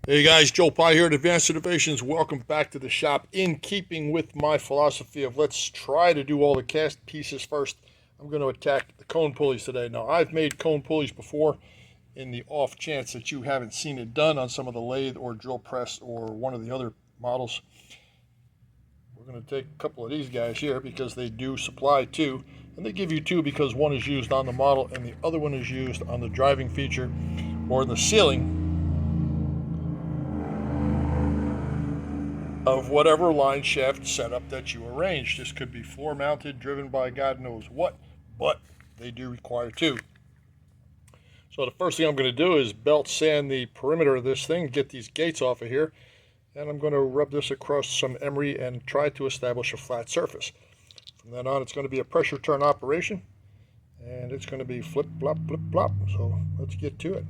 Hey guys, Joe Pye here at Advanced Innovations. Welcome back to the shop. In keeping with my philosophy of let's try to do all the cast pieces first, I'm going to attack the cone pulleys today. Now, I've made cone pulleys before in the off chance that you haven't seen it done on some of the lathe or drill press or one of the other models. We're going to take a couple of these guys here because they do supply two. And they give you two because one is used on the model and the other one is used on the driving feature or the ceiling of whatever line shaft setup that you arrange. This could be floor mounted, driven by God knows what, but they do require two. So the first thing I'm going to do is belt sand the perimeter of this thing, get these gates off of here, and I'm going to rub this across some emery and try to establish a flat surface. From then on, it's going to be a pressure turn operation, and it's going to be flip, flop, flip, flop. So let's get to it.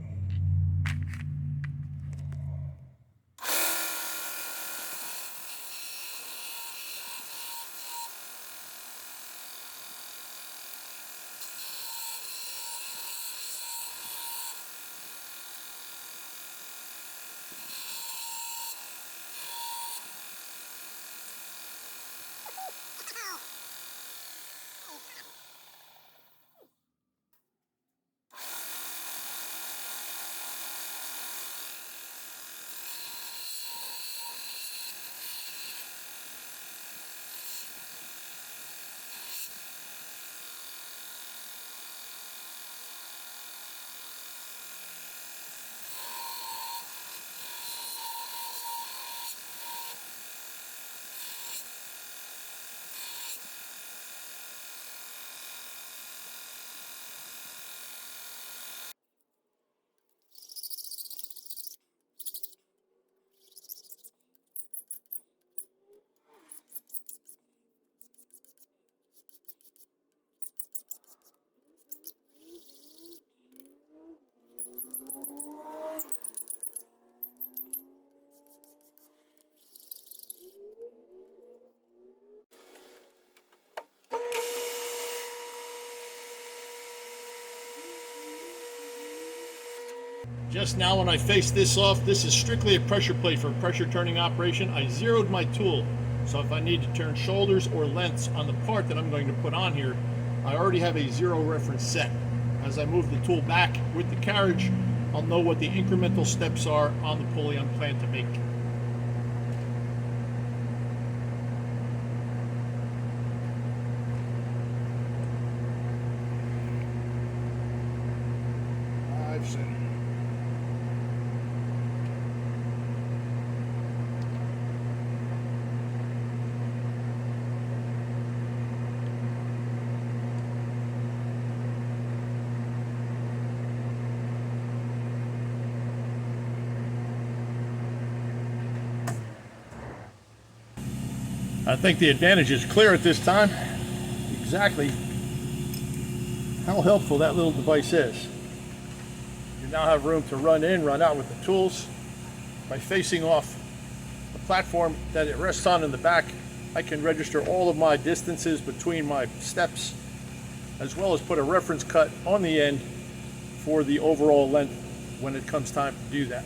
Just now when I faced this off, this is strictly a pressure plate for a pressure turning operation. I zeroed my tool, so if I need to turn shoulders or lengths on the part that I'm going to put on here, I already have a zero reference set. As I move the tool back with the carriage, I'll know what the incremental steps are on the pulley I'm planning to make. I've said it. I think the advantage is clear at this time. Exactly how helpful that little device is. You now have room to run in, run out with the tools. By facing off the platform that it rests on in the back, I can register all of my distances between my steps, as well as put a reference cut on the end for the overall length when it comes time to do that.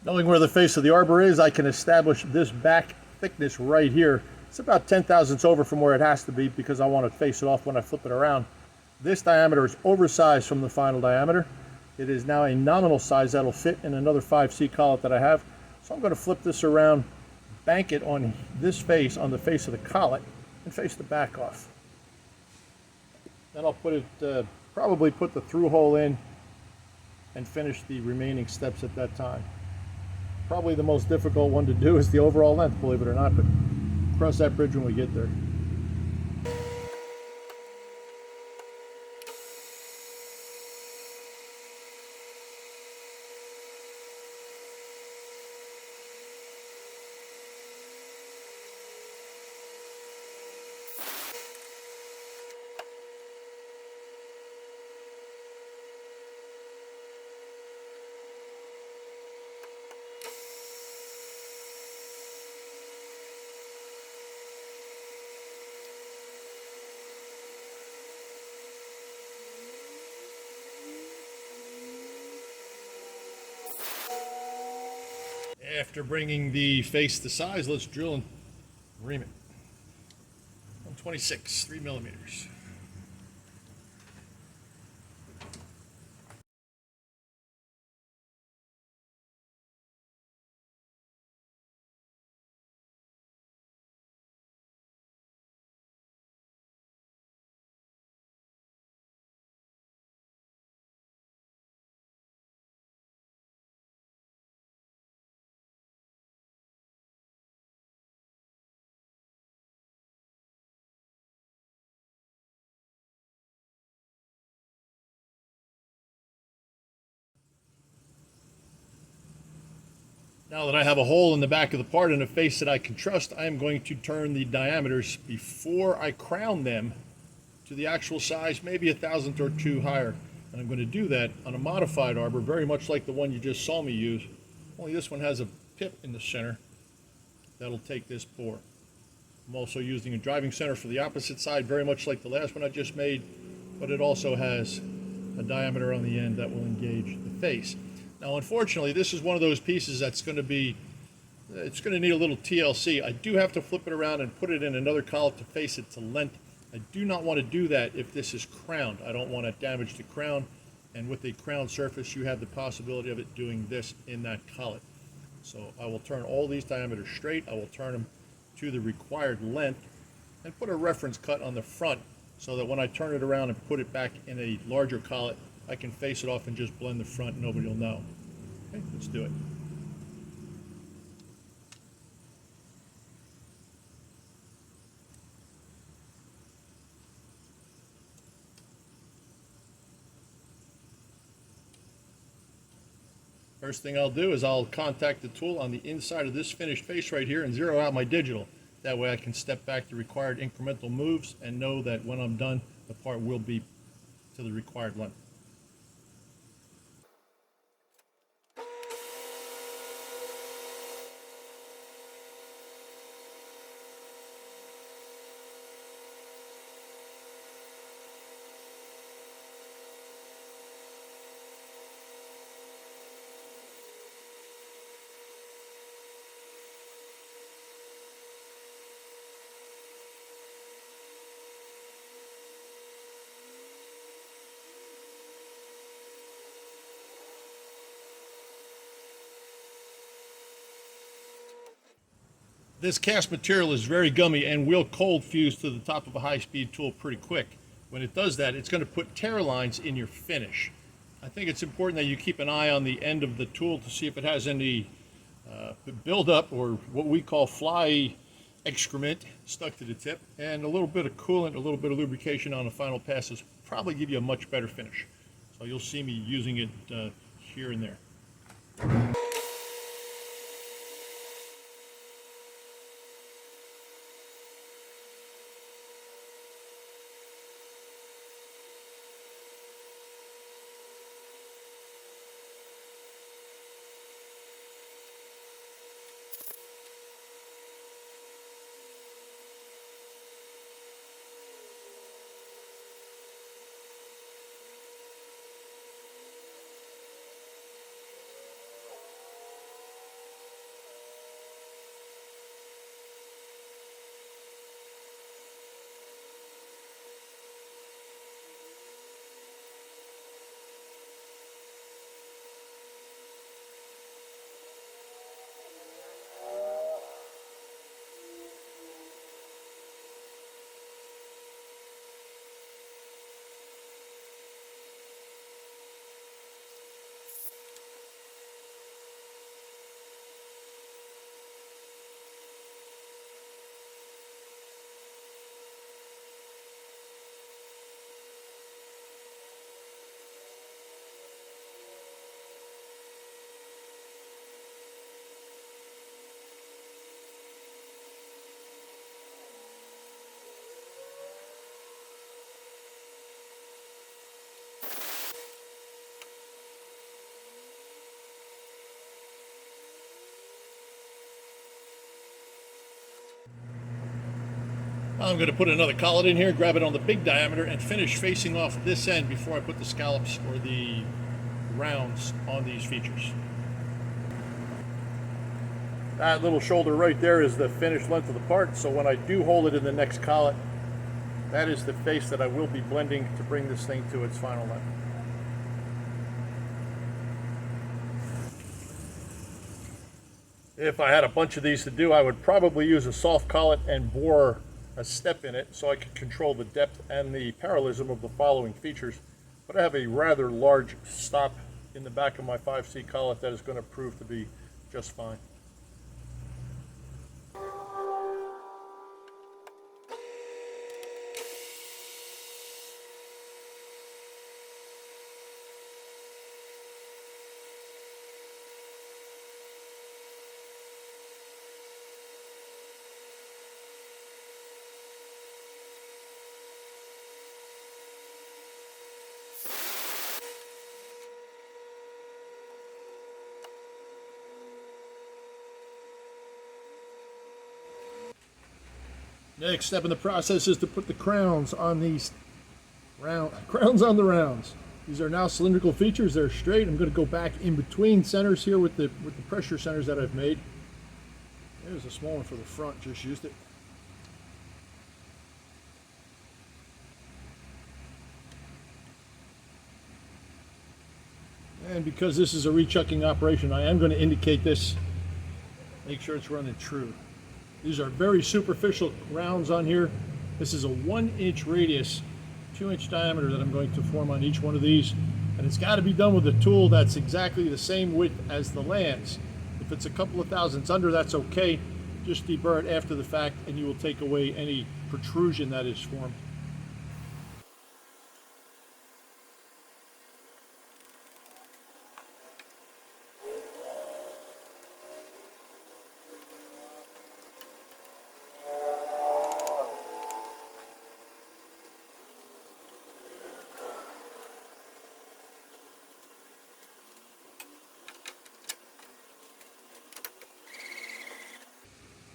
Knowing where the face of the arbor is, I can establish this back thickness right here. It's about 10 thousandths over from where it has to be because I want to face it off when I flip it around. This diameter is oversized from the final diameter. It is now a nominal size that'll fit in another 5C collet that I have. So I'm going to flip this around, bank it on this face, on the face of the collet, and face the back off. Then I'll put it, probably put the through hole in and finish the remaining steps at that time. Probably the most difficult one to do is the overall length, believe it or not, but cross that bridge when we get there. After bringing the face to size, let's drill and ream it. 126, 3 millimeters. Now that I have a hole in the back of the part and a face that I can trust, I am going to turn the diameters before I crown them to the actual size, maybe a thousandth or two higher. And I'm going to do that on a modified arbor, very much like the one you just saw me use. Only this one has a pip in the center that'll take this bore. I'm also using a driving center for the opposite side, very much like the last one I just made, but it also has a diameter on the end that will engage the face. Now, unfortunately, this is one of those pieces that's going to be, it's going to need a little TLC. I do have to flip it around and put it in another collet to face it to length. I do not want to do that if this is crowned. I don't want to damage the crown, and with a crowned surface, you have the possibility of it doing this in that collet. So I will turn all these diameters straight. I will turn them to the required length and put a reference cut on the front so that when I turn it around and put it back in a larger collet, I can face it off and just blend the front and nobody will know. Okay, let's do it. First thing I'll do is I'll contact the tool on the inside of this finished face right here and zero out my digital. That way I can step back the required incremental moves and know that when I'm done, the part will be to the required length. This cast material is very gummy and will cold fuse to the top of a high-speed tool pretty quick. When it does that, it's going to put tear lines in your finish. I think it's important that you keep an eye on the end of the tool to see if it has any buildup or what we call fly excrement stuck to the tip, and a little bit of coolant, a little bit of lubrication on the final passes probably give you a much better finish. So you'll see me using it here and there. I'm going to put another collet in here, grab it on the big diameter, and finish facing off this end before I put the scallops or the rounds on these features. That little shoulder right there is the finished length of the part, so when I do hold it in the next collet, that is the face that I will be blending to bring this thing to its final length. If I had a bunch of these to do, I would probably use a soft collet and bore a step in it so I could control the depth and the parallelism of the following features. But I have a rather large stop in the back of my 5C collet that is going to prove to be just fine. Next step in the process is to put the crowns on these crowns on the rounds. These are now cylindrical features. They're straight. I'm going to go back in between centers here with the pressure centers that I've made. There's a small one for the front. Just used it. And because this is a rechucking operation, I am going to indicate this. Make sure it's running true. These are very superficial rounds on here. This is a 1-inch radius, 2-inch diameter that I'm going to form on each one of these. And it's got to be done with a tool that's exactly the same width as the lands. If it's a couple of thousandths under, that's okay. Just deburr it after the fact and you will take away any protrusion that is formed.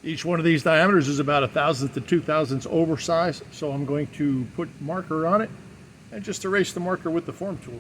Each one of these diameters is about 1,000th to 2,000ths oversized, so I'm going to put marker on it and just erase the marker with the form tool.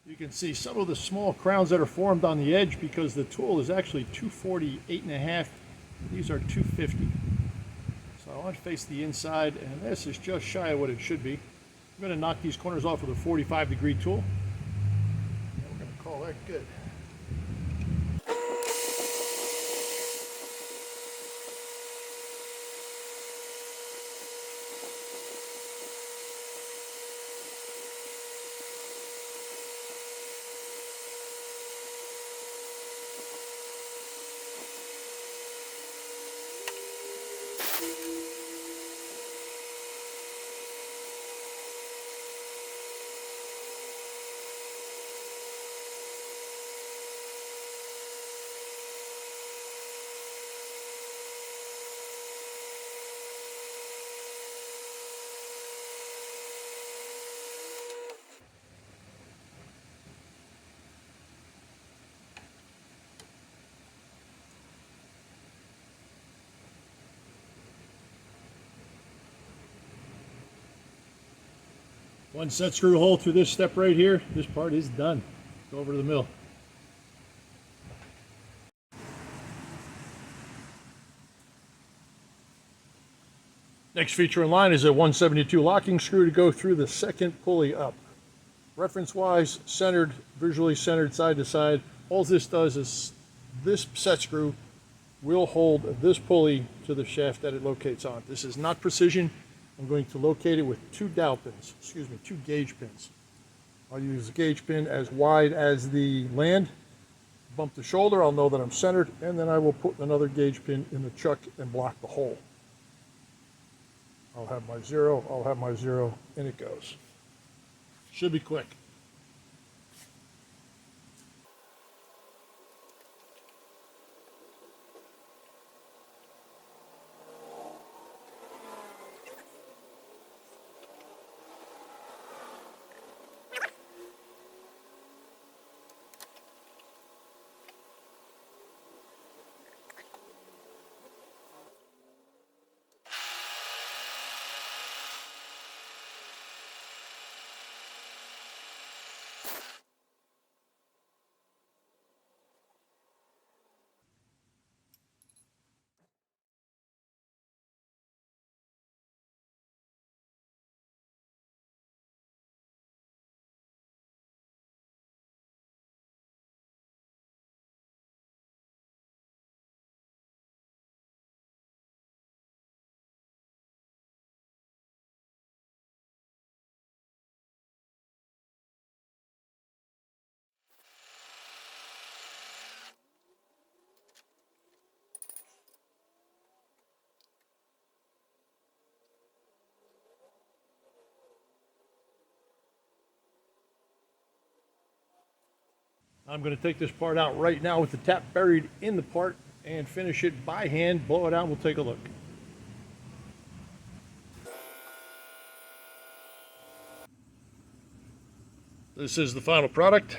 You can see some of the small crowns that are formed on the edge because the tool is actually 248.5. These are 250. So I want to face the inside, and this is just shy of what it should be. I'm going to knock these corners off with a 45-degree tool. And we're going to call that good. One set screw hole through this step right here. This part is done. Go over to the mill. Next feature in line is a 172 locking screw to go through the second pulley up. Reference-wise, centered, visually centered side to side. All this does is this set screw will hold this pulley to the shaft that it locates on. This is not precision. I'm going to locate it with two gauge pins. I'll use a gauge pin as wide as the land. Bump the shoulder, I'll know that I'm centered, and then I will put another gauge pin in the chuck and block the hole. I'll have my zero, and it goes. Should be quick. I'm going to take this part out right now with the tap buried in the part and finish it by hand, blow it out, and we'll take a look. This is the final product.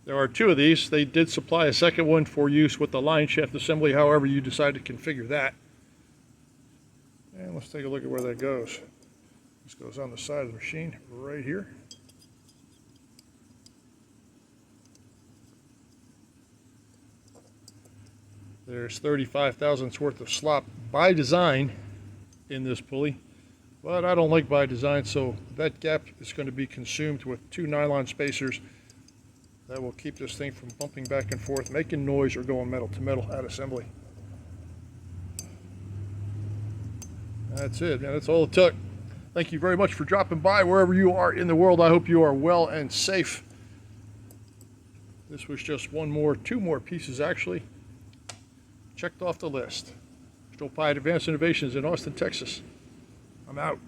There are two of these. They did supply a second one for use with the line shaft assembly, however you decide to configure that. And let's take a look at where that goes. This goes on the side of the machine right here. There's 35 thousandths worth of slop by design in this pulley, but I don't like by design, so that gap is going to be consumed with two nylon spacers that will keep this thing from bumping back and forth, making noise, or going metal to metal at assembly. That's it, man. That's all it took. Thank you very much for dropping by wherever you are in the world. I hope you are well and safe. This was just two more pieces actually, checked off the list. Stoll Pie Advanced Innovations in Austin, Texas. I'm out.